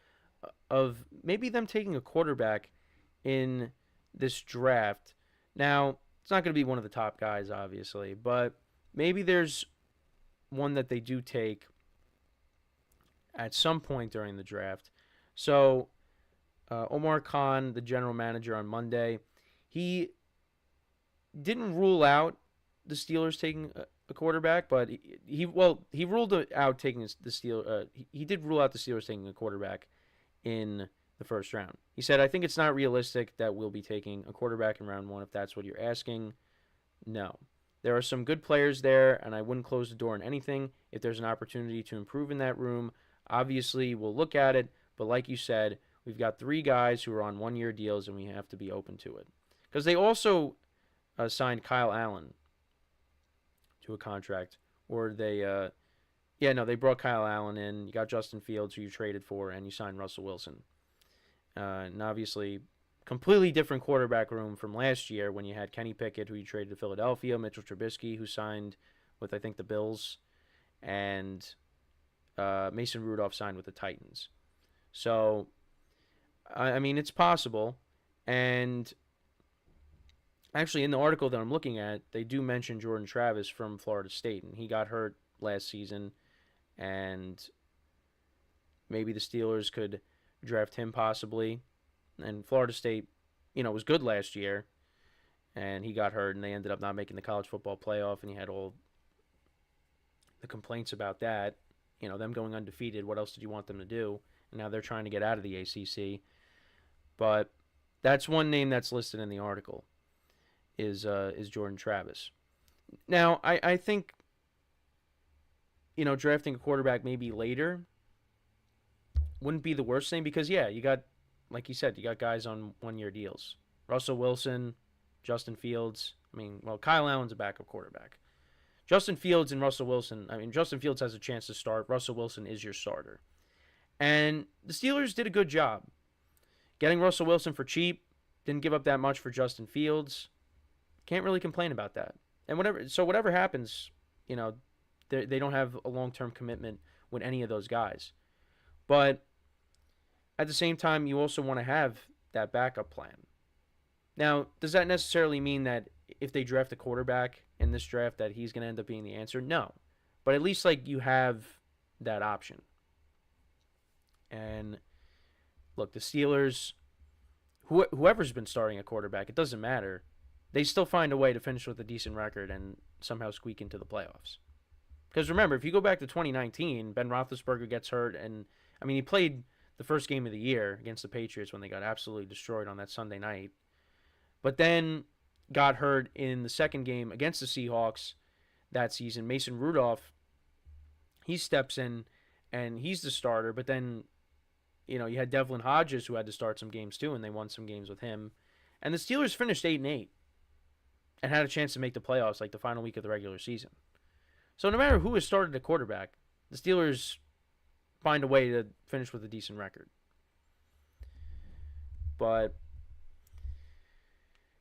of maybe them taking a quarterback in this draft. Now, it's not going to be one of the top guys, obviously, but maybe there's one that they do take at some point during the draft. So, Omar Khan, the general manager on Monday, he didn't rule out the Steelers taking a quarterback, but he ruled out taking the Steelers. He did rule out the Steelers taking a quarterback in the first round. He said, "I think it's not realistic that we'll be taking a quarterback in round 1 if that's what you're asking. No, there are some good players there, and I wouldn't close the door on anything. If there's an opportunity to improve in that room, obviously we'll look at it. But like you said, we've got 3 guys who are on 1-year deals, and we have to be open to it." Because they also signed Kyle Allen to a contract, or they brought Kyle Allen in. You got Justin Fields, who you traded for, and you signed Russell Wilson. And obviously, completely different quarterback room from last year when you had Kenny Pickett, who you traded to Philadelphia, Mitchell Trubisky, who signed with, I think, the Bills, and Mason Rudolph signed with the Titans. So, I mean, it's possible. And actually, in the article that I'm looking at, they do mention Jordan Travis from Florida State, and he got hurt last season, and maybe the Steelers could draft him possibly. And Florida State, was good last year, and he got hurt, and they ended up not making the college football playoff, and he had all the complaints about that. Them going undefeated, what else did you want them to do? And now they're trying to get out of the ACC. But that's one name that's listed in the article. Is Jordan Travis. Now, I think, drafting a quarterback maybe later wouldn't be the worst thing because, you got, like you said, you got guys on 1-year deals. Russell Wilson, Justin Fields. Kyle Allen's a backup quarterback. Justin Fields and Russell Wilson, Justin Fields has a chance to start. Russell Wilson is your starter. And the Steelers did a good job getting Russell Wilson for cheap. Didn't give up that much for Justin Fields. Can't really complain about that. And whatever happens, they don't have a long-term commitment with any of those guys. But at the same time, you also want to have that backup plan. Now, does that necessarily mean that if they draft a quarterback in this draft that he's going to end up being the answer? No. But at least you have that option. And look, the Steelers, whoever's been starting a quarterback, it doesn't matter. They still find a way to finish with a decent record and somehow squeak into the playoffs. Because remember, if you go back to 2019, Ben Roethlisberger gets hurt, and I mean, he played the first game of the year against the Patriots when they got absolutely destroyed on that Sunday night. But then got hurt in the second game against the Seahawks that season. Mason Rudolph, he steps in, and he's the starter. But then, you had Devlin Hodges, who had to start some games too, and they won some games with him. And the Steelers finished 8-8 and had a chance to make the playoffs like the final week of the regular season. So no matter who has started at quarterback, the Steelers find a way to finish with a decent record. But,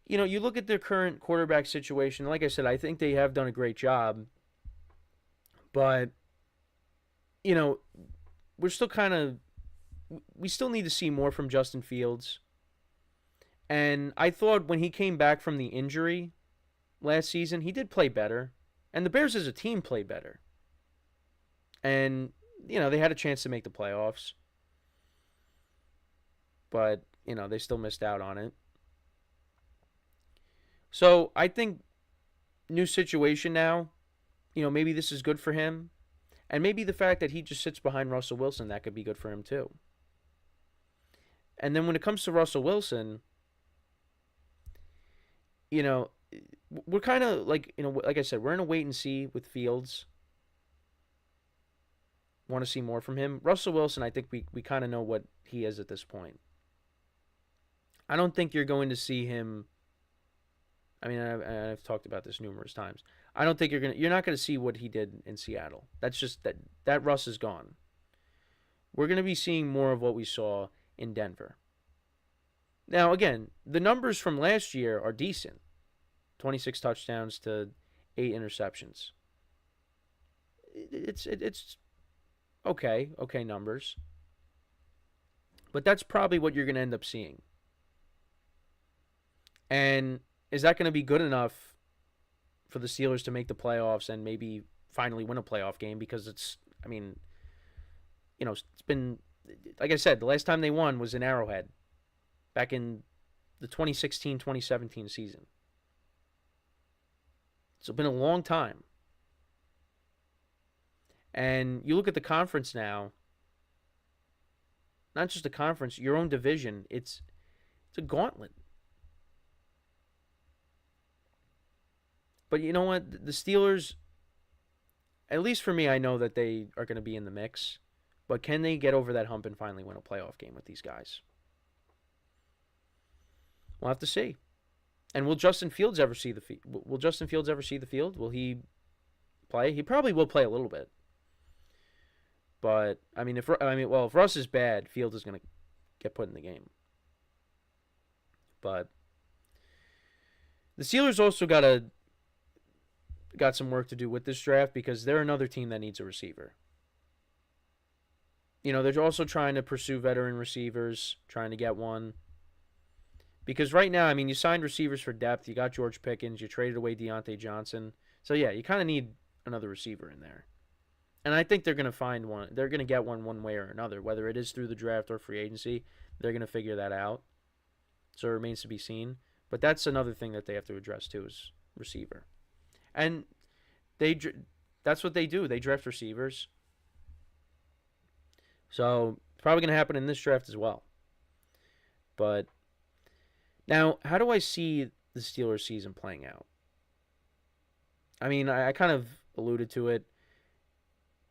you look at their current quarterback situation. Like I said, I think they have done a great job. But, we're still we still need to see more from Justin Fields. And I thought when he came back from the injury last season, he did play better. And the Bears as a team played better. And, they had a chance to make the playoffs. But, they still missed out on it. So, I think new situation now, maybe this is good for him. And maybe the fact that he just sits behind Russell Wilson, that could be good for him too. And then when it comes to Russell Wilson, we're kind of like, like I said, we're in a wait and see with Fields. Want to see more from him. Russell Wilson, I think we kind of know what he is at this point. I don't think you're going to see him. I mean, I've talked about this numerous times. I don't think you're not going to see what he did in Seattle. That's just that Russ is gone. We're going to be seeing more of what we saw in Denver. Now, again, the numbers from last year are decent. 26 touchdowns to 8 interceptions. It's okay numbers. But that's probably what you're going to end up seeing. And is that going to be good enough for the Steelers to make the playoffs and maybe finally win a playoff game? Because it's been, like I said, the last time they won was in Arrowhead back in the 2016-2017 season. It's been a long time. And you look at the conference now, not just the conference, your own division, it's a gauntlet. But you know what? The Steelers, at least for me, I know that they are going to be in the mix. But can they get over that hump and finally win a playoff game with these guys? We'll have to see. And will Justin Fields ever see the field? Will he play? He probably will play a little bit. But if Russ is bad, Fields is going to get put in the game. But the Steelers also got some work to do with this draft because they're another team that needs a receiver. They're also trying to pursue veteran receivers, trying to get one. Because right now, you signed receivers for depth. You got George Pickens. You traded away Deontay Johnson. So, yeah, you kind of need another receiver in there. And I think they're going to find one. They're going to get one way or another. Whether it is through the draft or free agency, they're going to figure that out. So it remains to be seen. But that's another thing that they have to address, too, is receiver. And that's what they do. They draft receivers. So it's probably going to happen in this draft as well. But now, how do I see the Steelers season playing out? I kind of alluded to it.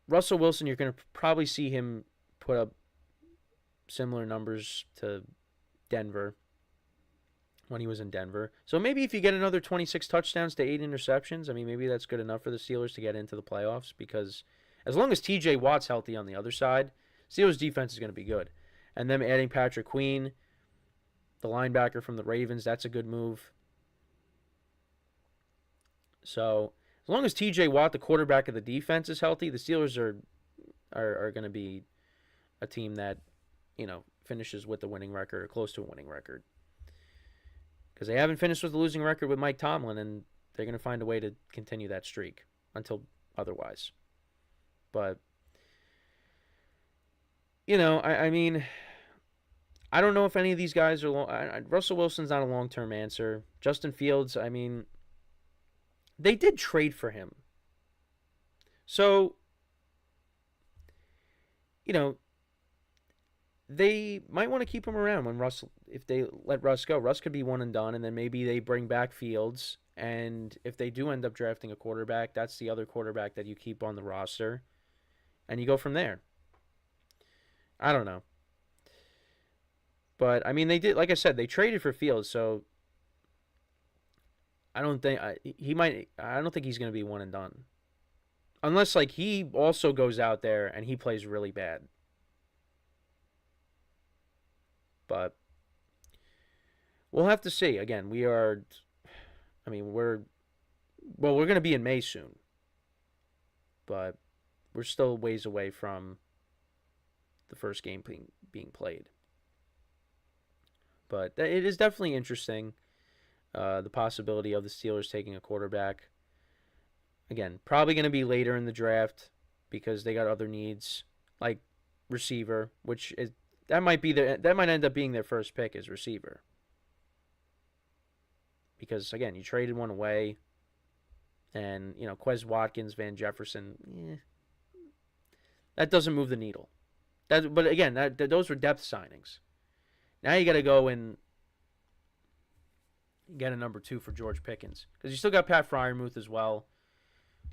Russell Wilson, you're going to probably see him put up similar numbers to Denver when he was in Denver. So maybe if you get another 26 touchdowns to 8 interceptions, maybe that's good enough for the Steelers to get into the playoffs because as long as T.J. Watt's healthy on the other side, Steelers defense is going to be good. And them adding Patrick Queen, the linebacker from the Ravens, that's a good move. So as long as T.J. Watt, the quarterback of the defense, is healthy, the Steelers are going to be a team that, finishes with a winning record or close to a winning record. Because they haven't finished with a losing record with Mike Tomlin, and they're going to find a way to continue that streak until otherwise. But, I don't know if any of these guys are Russell Wilson's not a long-term answer. Justin Fields, they did trade for him. So, you know, they might want to keep him around when Russ, if they let Russ go. Russ could be one and done, and then maybe they bring back Fields. And if they do end up drafting a quarterback, that's the other quarterback that you keep on the roster, and you go from there. I don't know. But, I mean, they did, like I said, they traded for Fields, so I don't think I don't think he's going to be one and done. Unless, like, he also goes out there and he plays really bad. But we'll have to see. Again, we're going to be in May soon. But we're still ways away from the first game being played. But it is definitely interesting, the possibility of the Steelers taking a quarterback. Again, probably going to be later in the draft because they got other needs, like receiver, that might end up being their first pick as receiver. Because, again, you traded one away, and, Quez Watkins, Van Jefferson, that doesn't move the needle. But again, those were depth signings. Now you got to go and get a number 2 for George Pickens. Because you still got Pat Freiermuth as well,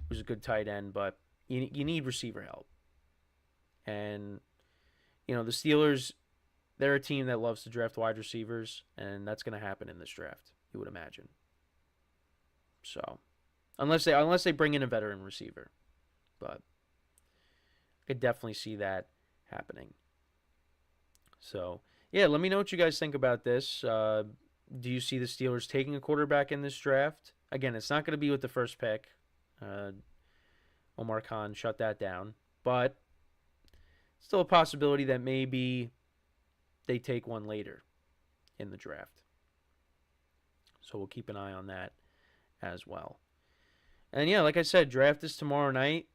who's a good tight end, but you need receiver help. And, the Steelers, they're a team that loves to draft wide receivers, and that's going to happen in this draft, you would imagine. So, unless they bring in a veteran receiver. But I could definitely see that happening. So, yeah, let me know what you guys think about this. Do you see the Steelers taking a quarterback in this draft? Again, it's not going to be with the first pick. Omar Khan shut that down. But still a possibility that maybe they take one later in the draft. So we'll keep an eye on that as well. And yeah, like I said, draft is tomorrow night.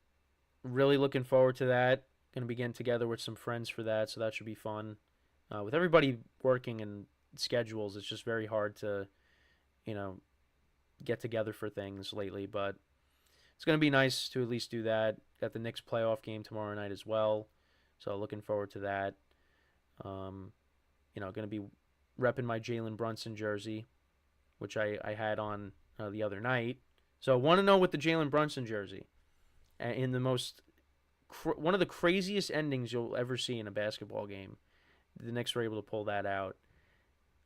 Really looking forward to that. Going to be getting together with some friends for that, so that should be fun. With everybody working in schedules, it's just very hard to, get together for things lately. But it's going to be nice to at least do that. Got the Knicks playoff game tomorrow night as well, so looking forward to that. Going to be repping my Jalen Brunson jersey, which I had on the other night. So want to know with the Jalen Brunson jersey, in the one of the craziest endings you'll ever see in a basketball game. The Knicks were able to pull that out.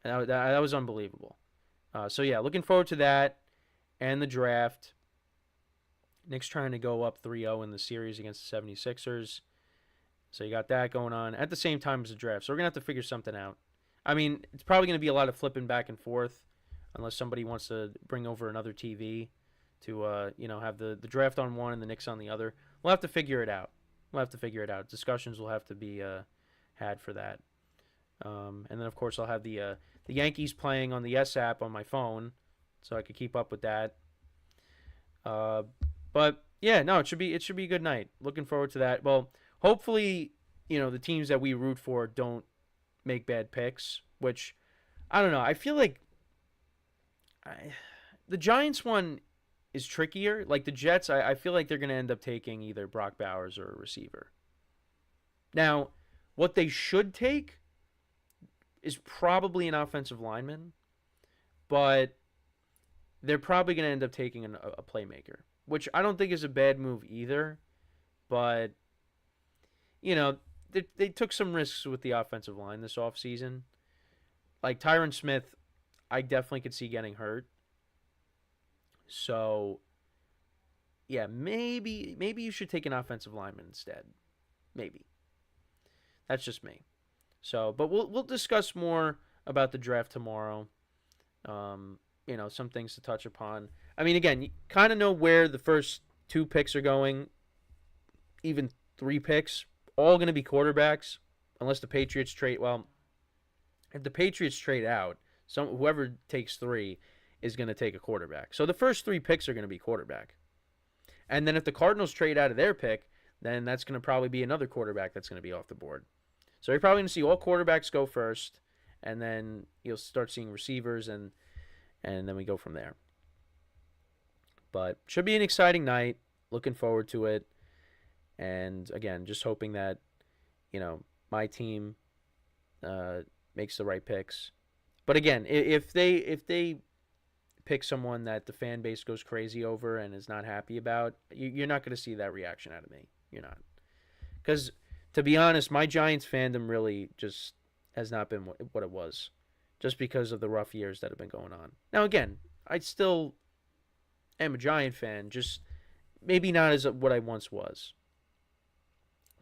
And that was unbelievable. So, yeah, looking forward to that and the draft. Knicks trying to go up 3-0 in the series against the 76ers. So you got that going on at the same time as the draft. So we're going to have to figure something out. I mean, it's probably going to be a lot of flipping back and forth unless somebody wants to bring over another TV to, have the draft on one and the Knicks on the other. We'll have to figure it out. Discussions will have to be had for that. And then, of course, I'll have the Yankees playing on the S app on my phone, so I could keep up with that. But yeah, no, it should be a good night. Looking forward to that. Well, hopefully, the teams that we root for don't make bad picks. Which I don't know. I feel like the Giants one is trickier. Like the Jets, I feel like they're going to end up taking either Brock Bowers or a receiver. Now, what they should take is probably an offensive lineman, but they're probably going to end up taking a playmaker, which I don't think is a bad move either. But, they took some risks with the offensive line this offseason. Like Tyron Smith, I definitely could see getting hurt. So, yeah, maybe you should take an offensive lineman instead. Maybe. That's just me. So, but we'll discuss more about the draft tomorrow. Some things to touch upon. I mean, again, you kind of know where the first 2 picks are going, even 3 picks, all going to be quarterbacks, unless the Patriots trade. Well, if the Patriots trade out, whoever takes 3 is going to take a quarterback. So the first 3 picks are going to be quarterback. And then if the Cardinals trade out of their pick, then that's going to probably be another quarterback that's going to be off the board. So you're probably going to see all quarterbacks go first, and then you'll start seeing receivers, and then we go from there. But should be an exciting night. Looking forward to it. And again, just hoping that, my team makes the right picks. But again, if they pick someone that the fan base goes crazy over and is not happy about, you're not going to see that reaction out of me. You're not. Because, to be honest, my Giants fandom really just has not been what it was, just because of the rough years that have been going on. Now, again, I still am a Giant fan, just maybe not as what I once was.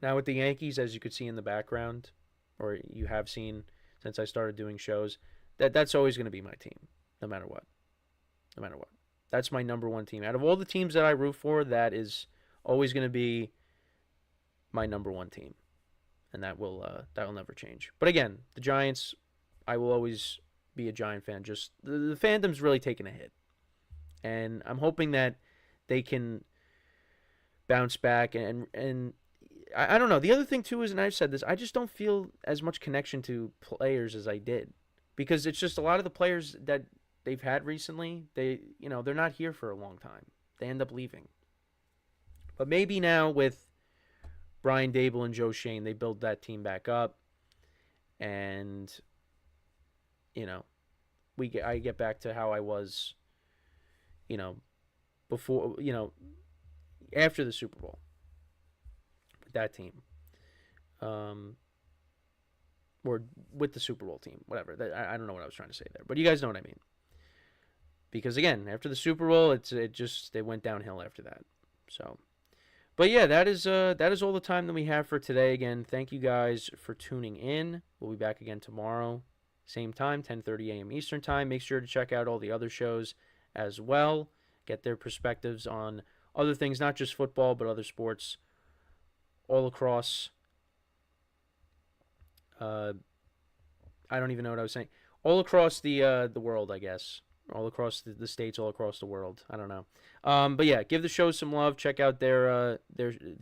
Now, with the Yankees, as you could see in the background, or you have seen since I started doing shows, that's always going to be my team, no matter what. No matter what. That's my number one team. Out of all the teams that I root for, that is always going to be my number one team. And that will never change. But again, the Giants, I will always be a Giant fan. Just the fandom's really taken a hit. And I'm hoping that they can bounce back. And I don't know. The other thing, too, is, and I've said this, I just don't feel as much connection to players as I did. Because it's just a lot of the players that they've had recently, they're not here for a long time. They end up leaving. But maybe now with Brian Daboll and Joe Shane, they build that team back up. And, I get back to how I was, before, after the Super Bowl. With that team. Or with the Super Bowl team, whatever. I don't know what I was trying to say there, but you guys know what I mean. Because again, after the Super Bowl, they went downhill after that. So, but yeah, that is all the time that we have for today. Again, thank you guys for tuning in. We'll be back again tomorrow, same time, 10:30 a.m. Eastern time. Make sure to check out all the other shows as well. Get their perspectives on other things, not just football, but other sports all across. I don't even know what I was saying. All across the world, I guess. All across the states, all across the world. I don't know. But yeah, give the show some love. Check out the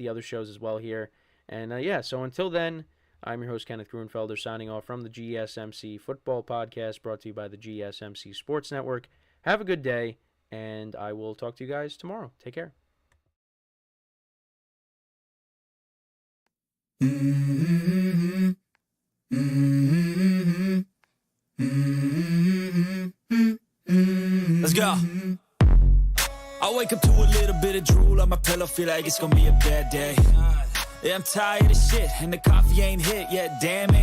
other shows as well here. And so until then, I'm your host, Kenneth Grunfelder, signing off from the GSMC Football Podcast, brought to you by the GSMC Sports Network. Have a good day, and I will talk to you guys tomorrow. Take care. Mm-hmm. Mm-hmm. Mm-hmm. Let's go. I wake up to a little bit of drool on my pillow, feel like it's gonna be a bad day. Yeah, I'm tired of shit, and the coffee ain't hit yet, damn it.